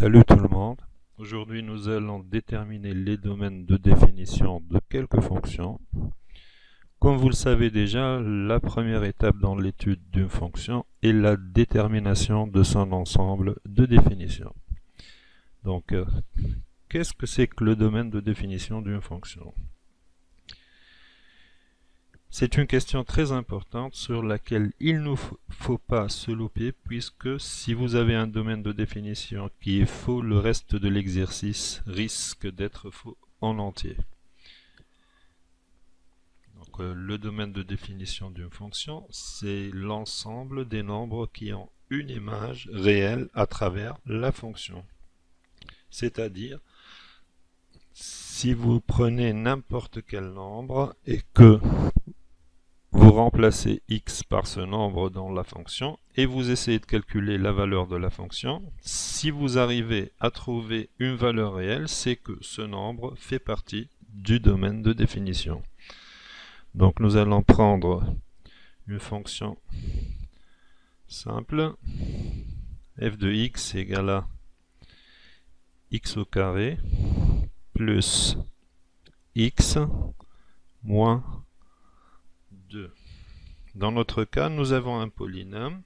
Salut tout le monde. Aujourd'hui, nous allons déterminer les domaines de définition de quelques fonctions. Comme vous le savez déjà, la première étape dans l'étude d'une fonction est la détermination de son ensemble de définition. Donc, qu'est-ce que c'est que le domaine de définition d'une fonction? C'est une question très importante sur laquelle il ne faut pas se louper, puisque si vous avez un domaine de définition qui est faux, le reste de l'exercice risque d'être faux en entier. Donc, le domaine de définition d'une fonction, c'est l'ensemble des nombres qui ont une image réelle à travers la fonction. C'est-à-dire, si vous prenez n'importe quel nombre et que vous remplacez x par ce nombre dans la fonction et vous essayez de calculer la valeur de la fonction. Si vous arrivez à trouver une valeur réelle, c'est que ce nombre fait partie du domaine de définition. Donc nous allons prendre une fonction simple, f de x égale à x au carré plus x moins 2. Dans notre cas, nous avons un polynôme.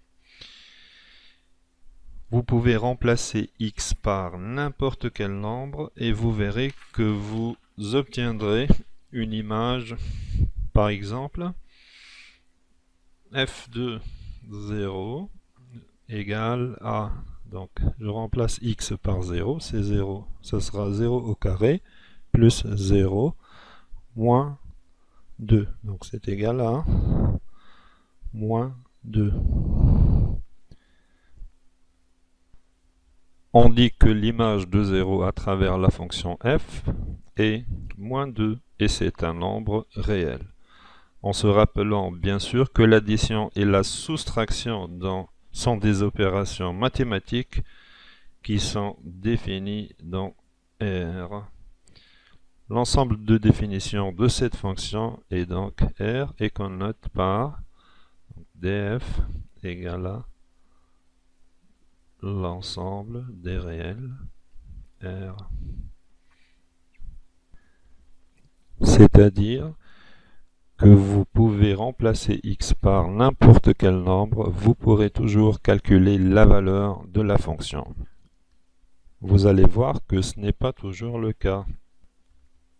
Vous pouvez remplacer x par n'importe quel nombre et vous verrez que vous obtiendrez une image, par exemple, f de 0 égale à, donc je remplace x par 0, c'est 0, ça sera 0 au carré, plus 0, moins 2, donc c'est égal à moins 2. On dit que l'image de 0 à travers la fonction f est moins 2 et c'est un nombre réel. En se rappelant bien sûr que l'addition et la soustraction sont des opérations mathématiques qui sont définies dans R. L'ensemble de définition de cette fonction est donc R et qu'on note par df égale à l'ensemble des réels R. C'est-à-dire que vous pouvez remplacer x par n'importe quel nombre, vous pourrez toujours calculer la valeur de la fonction. Vous allez voir que ce n'est pas toujours le cas.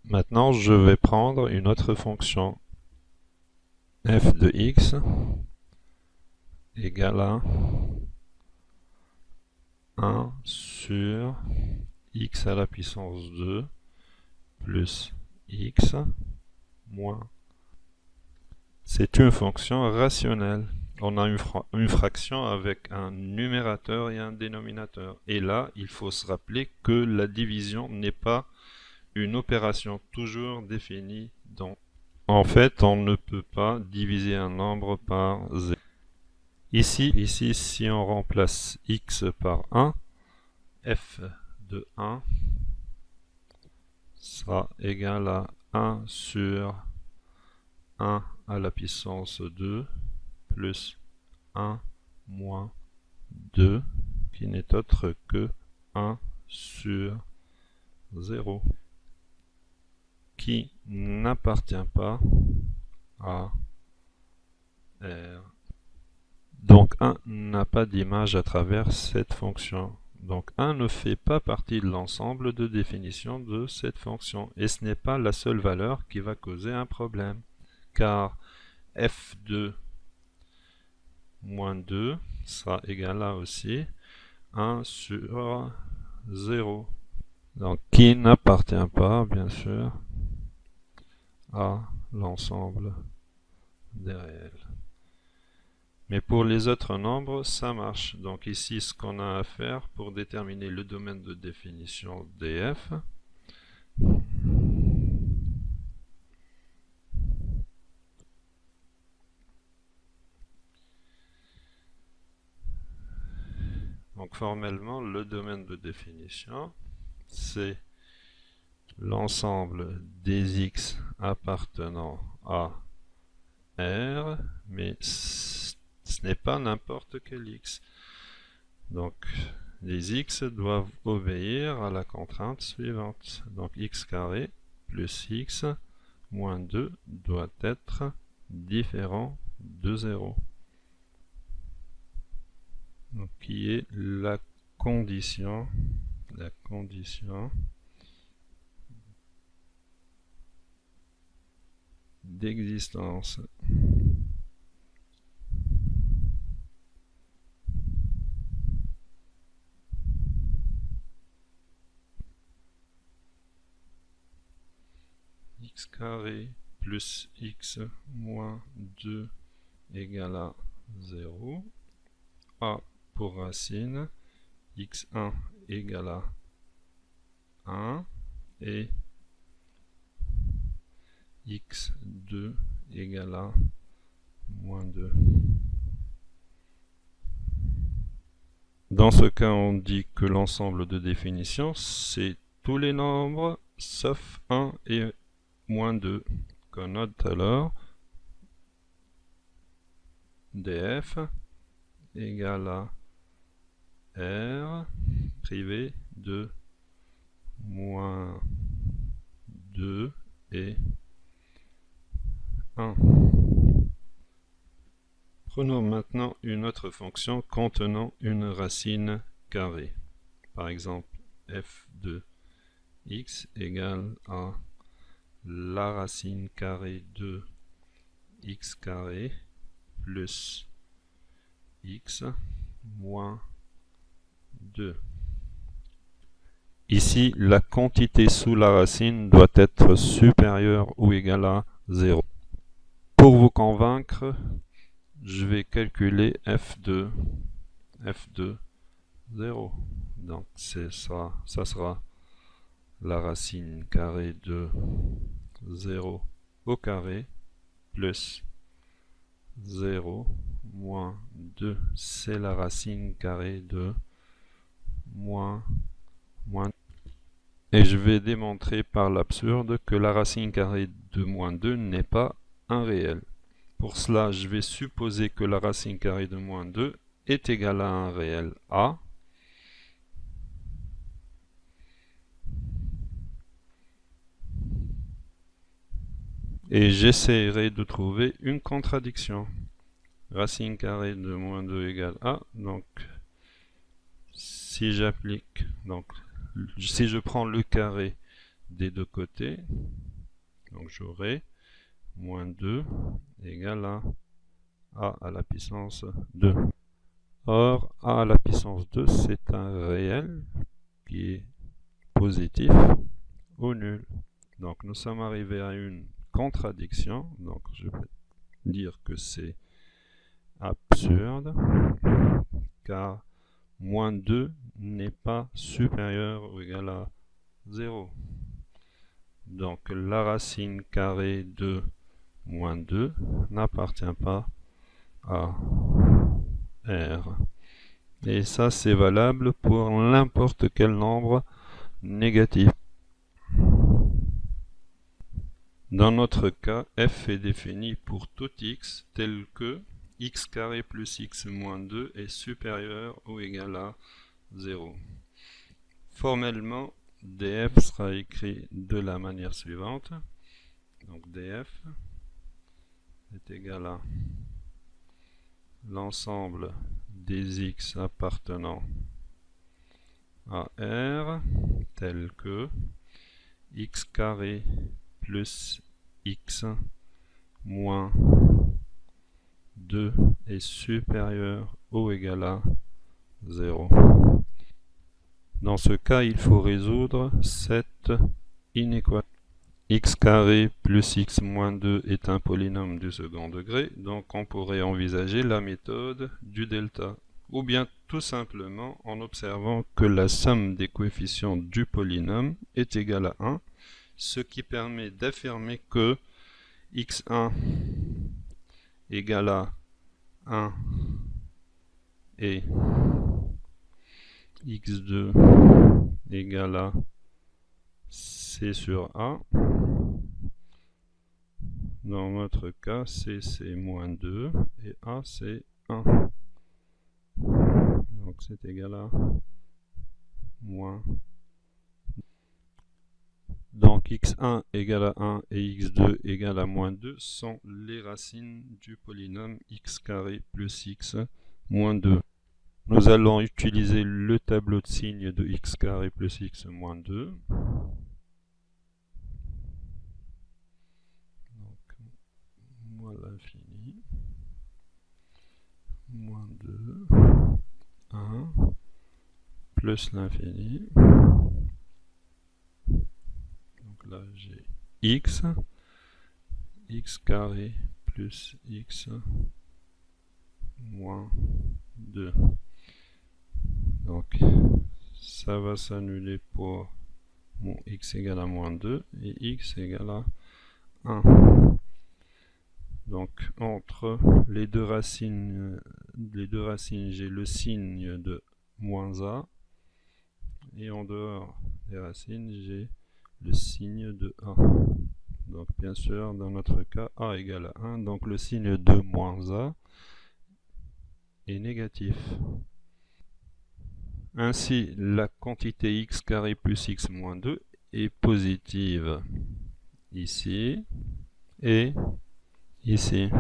Maintenant, je vais prendre une autre fonction. F de x égale à 1 sur x à la puissance 2 plus x moins. C'est une fonction rationnelle. On a une fraction avec un numérateur et un dénominateur. Et là, il faut se rappeler que la division n'est pas une opération toujours définie. En fait, on ne peut pas diviser un nombre par 0. Ici, si on remplace x par 1, f de 1 sera égal à 1 sur 1 à la puissance 2 plus 1 moins 2 qui n'est autre que 1 sur 0 qui n'appartient pas à R. Donc 1 n'a pas d'image à travers cette fonction. Donc 1 ne fait pas partie de l'ensemble de définition de cette fonction. Et ce n'est pas la seule valeur qui va causer un problème. Car f de moins 2 sera égal à aussi 1 sur 0. Donc qui n'appartient pas, bien sûr, à l'ensemble des réels. Mais pour les autres nombres, ça marche. Donc ici, ce qu'on a à faire pour déterminer le domaine de définition df, donc formellement, le domaine de définition, c'est l'ensemble des x appartenant à R, mais ce n'est pas n'importe quel x. Donc, les x doivent obéir à la contrainte suivante. Donc x carré plus x moins 2 doit être différent de 0. Donc, qui est la condition d'existence. X carré plus x moins 2 égale à 0. A pour racine, x1 égale à 1 et x2 égale à moins 2. Dans ce cas, on dit que l'ensemble de définition, c'est tous les nombres sauf 1 et moins 2, qu'on note alors df égale à r privé de moins 2 et 1. Prenons maintenant une autre fonction contenant une racine carrée. Par exemple, f de x égale à la racine carrée de x carré plus x moins 2. Ici, la quantité sous la racine doit être supérieure ou égale à 0. Pour vous convaincre, je vais calculer f de 0. Donc ça sera la racine carrée de 0 au carré plus 0 moins 2. C'est la racine carrée de moins. Et je vais démontrer par l'absurde que la racine carrée de moins 2 n'est pas un réel. Pour cela, je vais supposer que la racine carrée de moins 2 est égale à un réel a. Et j'essaierai de trouver une contradiction. Racine carrée de moins 2 égale a. Donc, si j'applique, si je prends le carré des deux côtés, donc j'aurai moins 2 égale à a à la puissance 2. Or, a à la puissance 2, c'est un réel qui est positif ou nul. Donc, nous sommes arrivés à une contradiction. Donc, je vais dire que c'est absurde, car moins 2 n'est pas supérieur ou égal à 0. Donc, la racine carrée de moins 2 n'appartient pas à R. Et ça, c'est valable pour n'importe quel nombre négatif. Dans notre cas, f est défini pour tout x tel que x carré plus x moins 2 est supérieur ou égal à 0. Formellement, df sera écrit de la manière suivante. Donc df est égal à l'ensemble des x appartenant à R tel que x carré plus x moins 2 est supérieur ou égal à 0. Dans ce cas, il faut résoudre cette inéquation. X carré plus x moins 2 est un polynôme du second degré, donc on pourrait envisager la méthode du delta. Ou bien tout simplement en observant que la somme des coefficients du polynôme est égale à 1, ce qui permet d'affirmer que x1 égale à 1 et x2 égale à c sur a. Dans notre cas, c c'est moins 2 et a c'est 1. Donc c'est égal à moins. Donc x1 égale à 1 et x2 égale à moins 2 sont les racines du polynôme x carré plus x moins 2. Nous allons utiliser le tableau de signes de x carré plus x moins 2. Donc, moins l'infini, moins 2, 1, plus l'infini. Donc là j'ai x carré plus x moins 2. Donc ça va s'annuler pour mon x égale à moins 2 et x égale à 1. Donc entre les deux racines j'ai le signe de moins a, et en dehors des racines j'ai le signe de a. Donc bien sûr dans notre cas a égale à 1, donc le signe de moins a est négatif. Ainsi la quantité x carré plus x moins 2 est positive ici et ici.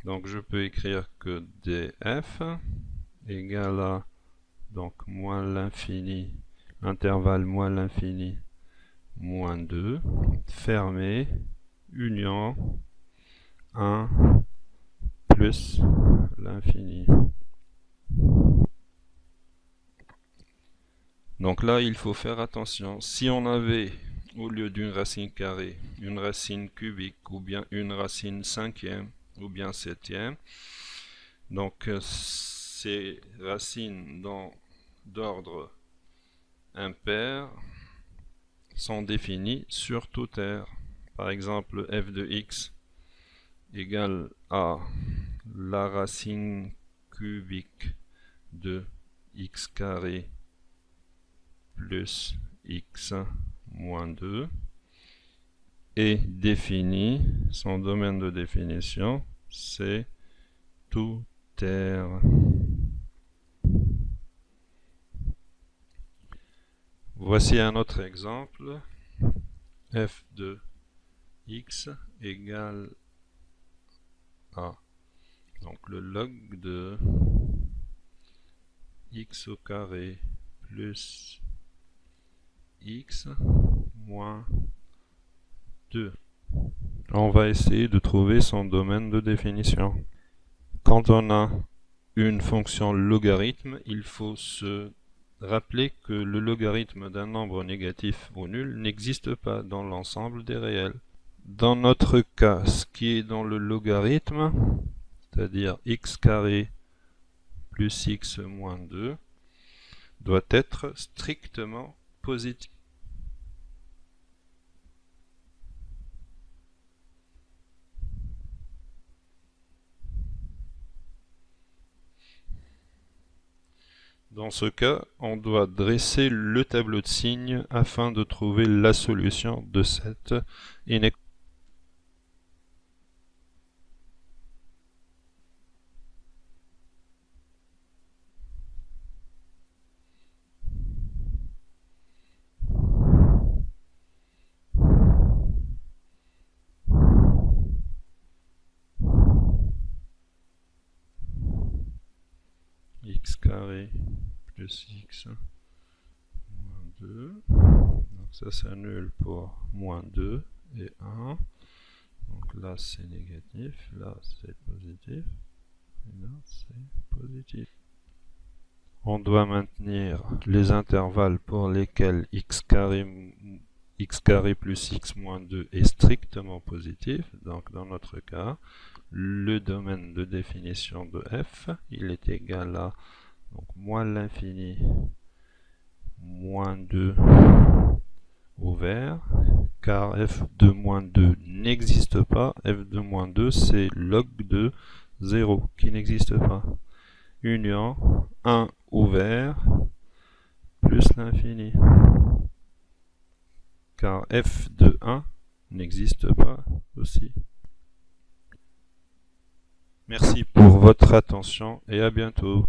Donc je peux écrire que df égale à donc moins l'infini, l'intervalle moins l'infini moins 2, fermé, union 1 plus l'infini. Donc là, il faut faire attention. Si on avait, au lieu d'une racine carrée, une racine cubique, ou bien une racine cinquième, ou bien septième, donc ces racines d'ordre impair sont définies sur toute R. Par exemple, f de x égale à la racine cubique de x carré plus x moins 2 est défini, son domaine de définition, c'est tout R. Voici un autre exemple. F de x égale à donc le log de x au carré plus x moins 2. On va essayer de trouver son domaine de définition. Quand on a une fonction logarithme, il faut se rappeler que le logarithme d'un nombre négatif ou nul n'existe pas dans l'ensemble des réels. Dans notre cas, ce qui est dans le logarithme, c'est-à-dire x carré plus x moins 2, doit être strictement positif. Dans ce cas, on doit dresser le tableau de signes afin de trouver la solution de cette inéquation. X carré plus x moins 2. Donc ça s'annule pour moins 2 et 1. Donc là c'est négatif, là c'est positif, et là c'est positif. On doit maintenir les intervalles pour lesquels x carré plus x moins 2 est strictement positif. Donc dans notre cas, le domaine de définition de f, il est égal à donc, moins l'infini moins 2 ouvert, car f de moins 2 n'existe pas. F de moins 2, c'est log de 0 qui n'existe pas. Union 1 ouvert plus l'infini, car f de 1 n'existe pas aussi. Merci pour votre attention et à bientôt.